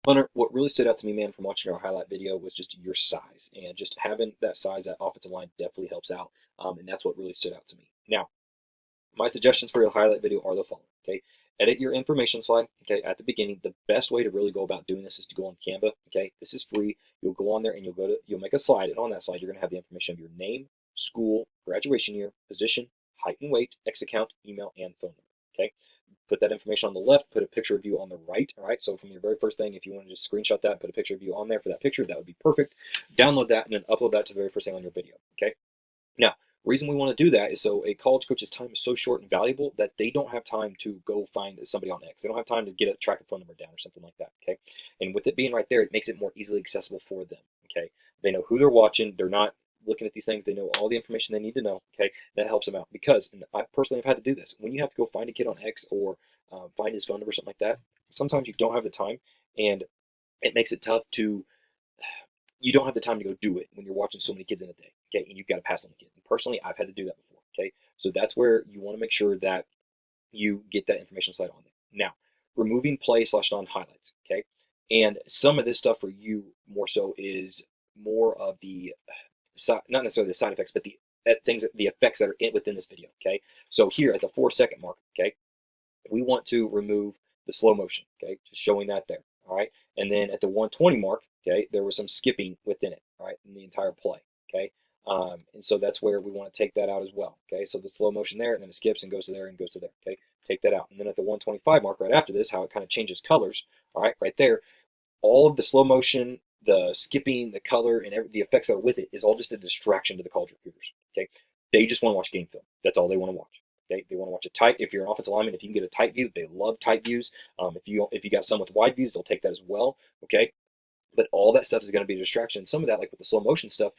Hunter, what really stood out to me, man, from watching our highlight video was just your size, and just having that size at offensive line definitely helps out, and that's what really stood out to me. Now, my suggestions for your highlight video are the following. Okay, edit your information slide. Okay, at the beginning, the best way to really go about doing this is to go on Canva. Okay, this is free. You'll go on there and you'll make a slide, and on that slide, you're gonna have the information of your name, school, graduation year, position, height and weight, X account, email, and phone number. Okay, put that information on the left, put a picture of you on the right. All right, so from your very first thing, if you want to just screenshot that, put a picture of you on there for that picture, that would be perfect. Download that and then upload that to the very first thing on your video. Okay, now, reason we want to do that is so a college coach's time is so short and valuable that they don't have time to go find somebody on X. They don't have time to get a track and phone number down or something like that. Okay, and with it being right there, it makes it more easily accessible for them. Okay, they know who they're watching. They're not looking at these things. They know all the information they need to know. Okay, that helps them out because, and I personally have had to do this. When you have to go find a kid on X or find his phone number or something like that, sometimes you don't have the time, and it makes it tough to you don't have the time to go do it when you're watching so many kids in a day, okay, and you've got to pass on the kid. And personally, I've had to do that before, okay, so that's where you want to make sure that you get that information slide on there. Now, removing play slash non highlights, okay, and some of this stuff for you more so is more of the not necessarily the side effects, but the effects that are within this video, okay. So here at the 4-second mark, okay, we want to remove the slow motion, okay, just showing that there, all right. And then at the 120 mark, okay, there was some skipping within it, all right, in the entire play, okay. And so that's where we want to take that out as well, okay. So the slow motion there, and then it skips and goes to there and goes to there, okay. Take that out. And then at the 125 mark, right after this, how it kind of changes colors, all right, right there, all of the slow motion, the skipping, the color, and the effects that are with it is all just a distraction to the college recruiters, okay. They just want to watch game film. That's all they want to watch. They want to watch a tight. If you're an offensive lineman, if you can get a tight view, they love tight views. If you got some with wide views, they'll take that as well. Okay, but all that stuff is going to be a distraction. Some of that, like with the slow motion stuff,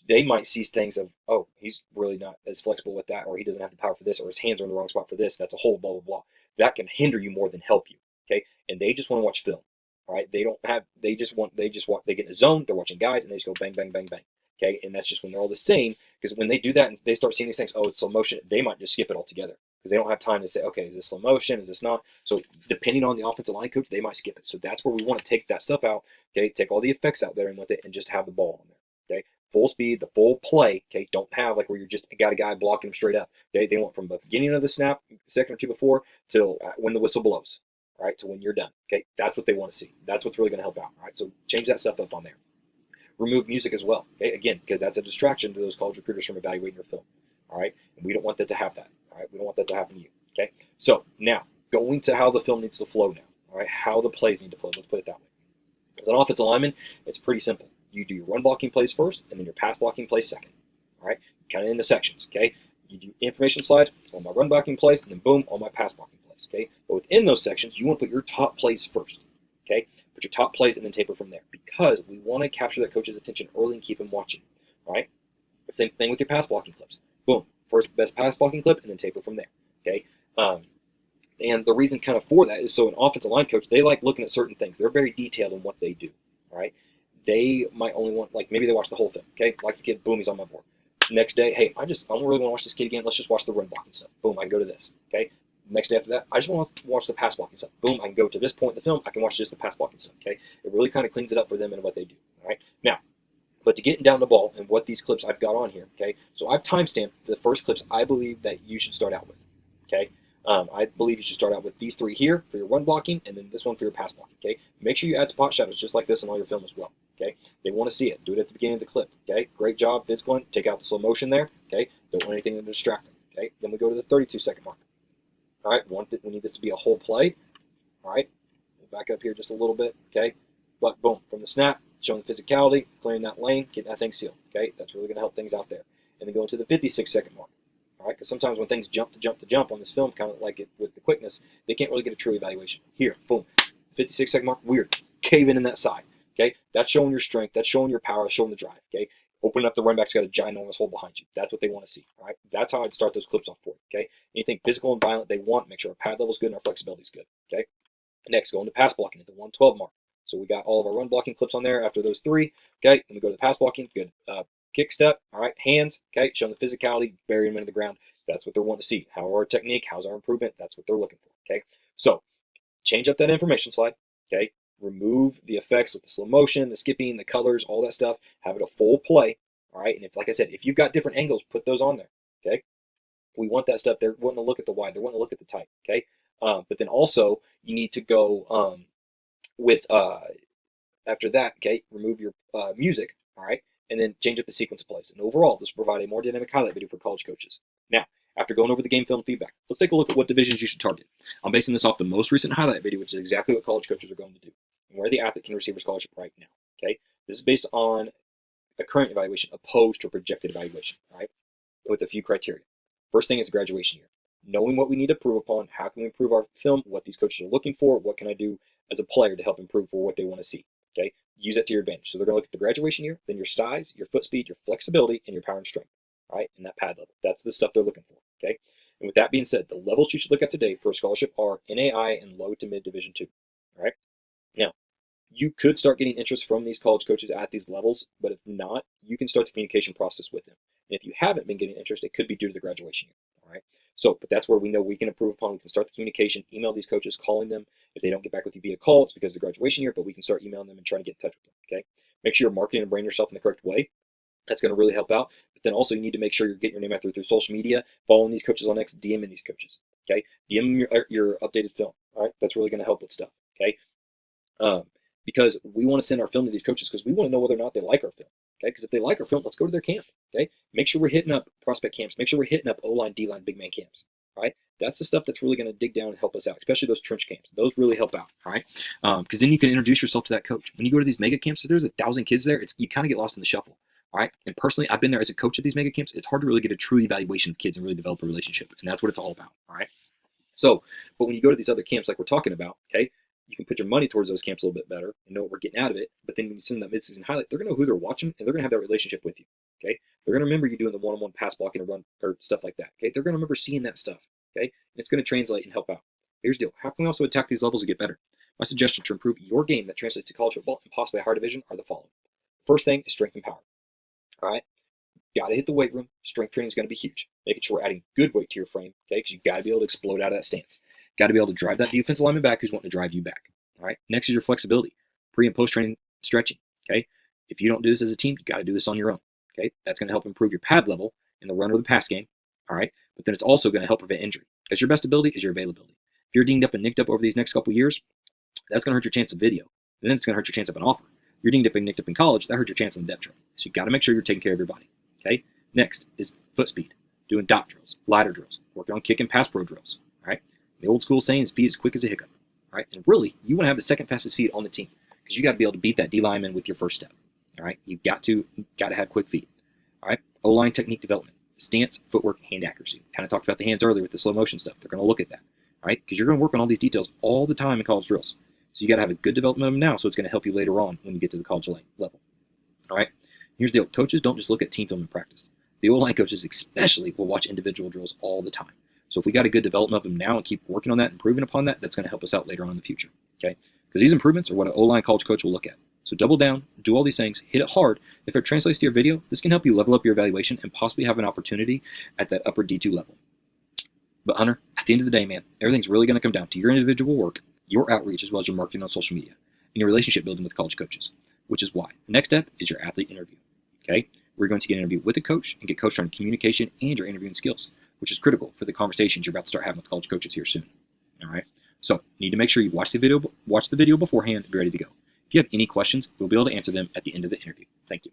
they might see things of, oh, he's really not as flexible with that, or he doesn't have the power for this, or his hands are in the wrong spot for this. That's a whole blah blah blah. That can hinder you more than help you. Okay, and they just want to watch film. All right, they don't have. They just want. They get in a zone. They're watching guys, and they just go bang bang bang bang. Okay, and that's just when they're all the same. Because when they do that and they start seeing these things, oh, it's slow motion, they might just skip it altogether because they don't have time to say, okay, is this slow motion? Is this not? So depending on the offensive line coach, they might skip it. So that's where we want to take that stuff out. Okay, take all the effects out there and with it, and just have the ball on there. Okay, full speed, the full play. Okay, don't have like where you're just got a guy blocking him straight up. Okay, they want from the beginning of the snap, second or two before, till when the whistle blows. All right, to when you're done. Okay, that's what they want to see. That's what's really going to help out. All right, so change that stuff up on there. Remove music as well. Okay, again, because that's a distraction to those college recruiters from evaluating your film. All right, and we don't want that to have that. All right, we don't want that to happen to you. Okay, so now going to how the film needs to flow now. All right, how the plays need to flow. Let's put it that way. As an offensive lineman, it's pretty simple. You do your run blocking plays first, and then your pass blocking plays second. All right, kind of in the sections. Okay, you do information slide on my run blocking plays, and then boom on my pass blocking plays. Okay, but within those sections, you want to put your top plays first. Okay, put your top plays and then taper from there because we want to capture that coach's attention early and keep him watching. All right, same thing with your pass blocking clips. Boom, first best pass blocking clip, and then taper from there. Okay. And the reason kind of for that is so an offensive line coach, they like looking at certain things. They're very detailed in what they do. All right. They might only want, like maybe they watch the whole thing. Okay. Like the kid, boom, he's on my board. Next day, hey, I don't really want to watch this kid again. Let's just watch the run blocking stuff. Boom, I can go to this. Okay. Next day after that, I just want to watch the pass blocking stuff. Boom, I can go to this point in the film. I can watch just the pass blocking stuff. Okay. It really kind of cleans it up for them and what they do. All right. Now, but to getting down the ball and what these clips I've got on here. Okay. So I've timestamped the first clips I believe that you should start out with. Okay. I believe you should start out with these three here for your run blocking, and then this one for your pass blocking. Okay, make sure you add spot shadows just like this in all your film as well. Okay, they want to see it. Do it at the beginning of the clip. Okay, great job, physical one. Take out the slow motion there. Okay, don't want anything to distract them. Okay, then we go to the 32-second mark. All right, we need this to be a whole play. All right, we'll back up here just a little bit. Okay, but boom, from the snap, showing the physicality, clearing that lane, getting that thing sealed. Okay, that's really going to help things out there. And then go into the 56-second mark. All right, because sometimes when things jump on this film, kind of like it with the quickness, they can't really get a true evaluation. Here, boom, 56-second mark, we're caving in that side. Okay, that's showing your strength, that's showing your power, that's showing the drive. Okay, opening up the run back's got a ginormous hole behind you. That's what they want to see. All right, that's how I'd start those clips off for. Okay, anything physical and violent they want, make sure our pad level's good and our flexibility's good. Okay, next go into pass blocking at the 112 mark. So we got all of our run blocking clips on there after those three. Okay, and we go to the pass blocking. Good. Kick step, all right, hands, okay, showing the physicality, burying them into the ground. That's what they're wanting to see. How our technique, how's our improvement? That's what they're looking for, okay? So change up that information slide, okay? remove the effects with the slow motion, the skipping, the colors, all that stuff. Have it a full play. All right. And if, like I said, if you've got different angles, put those on there. Okay. We want that stuff. They're wanting to look at the wide. They're wanting to look at the tight. Okay. But then also you need to go with after that. Okay. Remove your music. All right. And then change up the sequence of plays. And overall, this will provide a more dynamic highlight video for college coaches. Now, after going over the game film feedback, let's take a look at what divisions you should target. I'm basing this off the most recent highlight video, which is exactly what college coaches are going to do, and where the athlete can receive a scholarship right now. Okay, this is based on a current evaluation opposed to a projected evaluation. All right, with a few criteria. First thing is graduation year. Knowing what we need to improve upon, how can we improve our film, what these coaches are looking for, what can I do as a player to help improve for what they want to see. Okay, use that to your advantage. So they're going to look at the graduation year, then your size, your foot speed, your flexibility, and your power and strength. All right, and that pad level. That's the stuff they're looking for. Okay, and with that being said, the levels you should look at today for a scholarship are NAI and low to mid Division II. All right, now you could start getting interest from these college coaches at these levels, but if not, you can start the communication process with them. And if you haven't been getting interest, it could be due to the graduation year. All right, so but that's where we know we can improve upon. We can start the communication, email these coaches, calling them. If they don't get back with you via call, it's because of the graduation year, but we can start emailing them and trying to get in touch with them. Okay, make sure you're marketing and branding yourself in the correct way. That's going to really help out. But then also you need to make sure you're getting your name out there through social media, following these coaches on X, DMing these coaches. Okay, DM your updated film. All right, that's really going to help with stuff. Okay, because we want to send our film to these coaches because we want to know whether or not they like our film. Okay, because if they like our film, let's go to their camp. Okay, make sure we're hitting up prospect camps. Make sure we're hitting up O-line, D-line, big man camps. All right, that's the stuff that's really going to dig down and help us out, especially those trench camps. Those really help out. All right, because then you can introduce yourself to that coach. When you go to these mega camps, if there's 1,000 kids there, you kind of get lost in the shuffle. All right. And personally, I've been there as a coach at these mega camps. It's hard to really get a true evaluation of kids and really develop a relationship. And that's what it's all about. All right. So, but when you go to these other camps like we're talking about, okay, you can put your money towards those camps a little bit better and know what we're getting out of it. But then when you send them that midseason highlight, they're going to know who they're watching and they're going to have that relationship with you. Okay. They're going to remember you doing the one-on-one pass blocking and run or stuff like that. Okay. They're going to remember seeing that stuff. Okay. And it's going to translate and help out. Here's the deal. How can we also attack these levels and get better? My suggestion to improve your game that translates to college football and possibly a higher division are the following. First thing is strength and power. All right. Got to hit the weight room. Strength training is going to be huge. Making sure we're adding good weight to your frame, okay? Because you got to be able to explode out of that stance. Got to be able to drive that defensive lineman back who's wanting to drive you back. All right. Next is your flexibility, pre and post training stretching. Okay. If you don't do this as a team, you got to do this on your own. Okay. That's going to help improve your pad level in the run or the pass game. All right. But then it's also going to help prevent injury because your best ability is your availability. If you're dinged up and nicked up over these next couple of years, that's going to hurt your chance of video, and then it's going to hurt your chance of an offer. If you're dinged up and nicked up in college, that hurts your chance on the depth chart. So you got to make sure you're taking care of your body. Okay. Next is foot speed, doing dot drills, ladder drills, working on kick and pass pro drills. All right. The old school saying is feet as quick as a hiccup. All right. And really, you want to have the second fastest feet on the team because you got to be able to beat that D lineman with your first step. All right. You've got to have quick feet. All right. O-line technique development, stance, footwork, hand accuracy. Kind of talked about the hands earlier with the slow motion stuff. They're going to look at that. All right. Because you're going to work on all these details all the time in college drills. So you got to have a good development of them now, so it's going to help you later on when you get to the college level. All right. Here's the deal. Coaches don't just look at team film and practice. The O-line coaches especially will watch individual drills all the time. So if we got a good development of them now and keep working on that, improving upon that, that's going to help us out later on in the future. Okay? Because these improvements are what an O-line college coach will look at. So double down, do all these things, hit it hard. If it translates to your video, this can help you level up your evaluation and possibly have an opportunity at that upper D2 level. But Hunter, at the end of the day, man, everything's really going to come down to your individual work, your outreach, as well as your marketing on social media, and your relationship building with college coaches, which is why the next step is your athlete interview. Okay? We're going to get an interview with a coach and get coached on communication and your interviewing skills, which is critical for the conversations you're about to start having with college coaches here soon. All right? So you need to make sure you watch the video beforehand and be ready to go. If you have any questions, we'll be able to answer them at the end of the interview. Thank you.